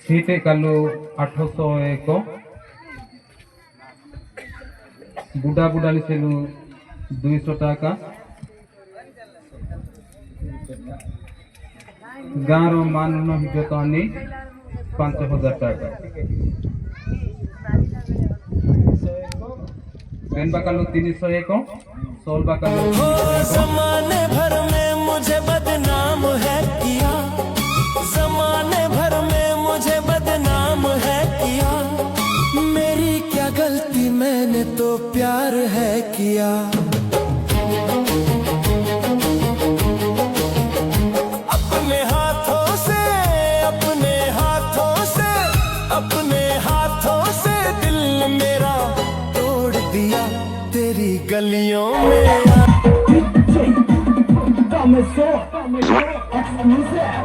सीटे कालू 801 बुढ़ा बुढ़ाली सेलू 200 टाका गाँव मान जोतानी 5000 टाका पेन बाकालू 301 सोल बाकालू ज़माने भर में मुझे बदनाम है किया, ज़माने भर में मुझे बदनाम है किया, मेरी क्या गलती मैंने तो प्यार है किया। अपने हाथों से अपने हाथों से अपने हाथों से दिल मेरा तोड़ दिया तेरी गलियों में। Come so, exclusive.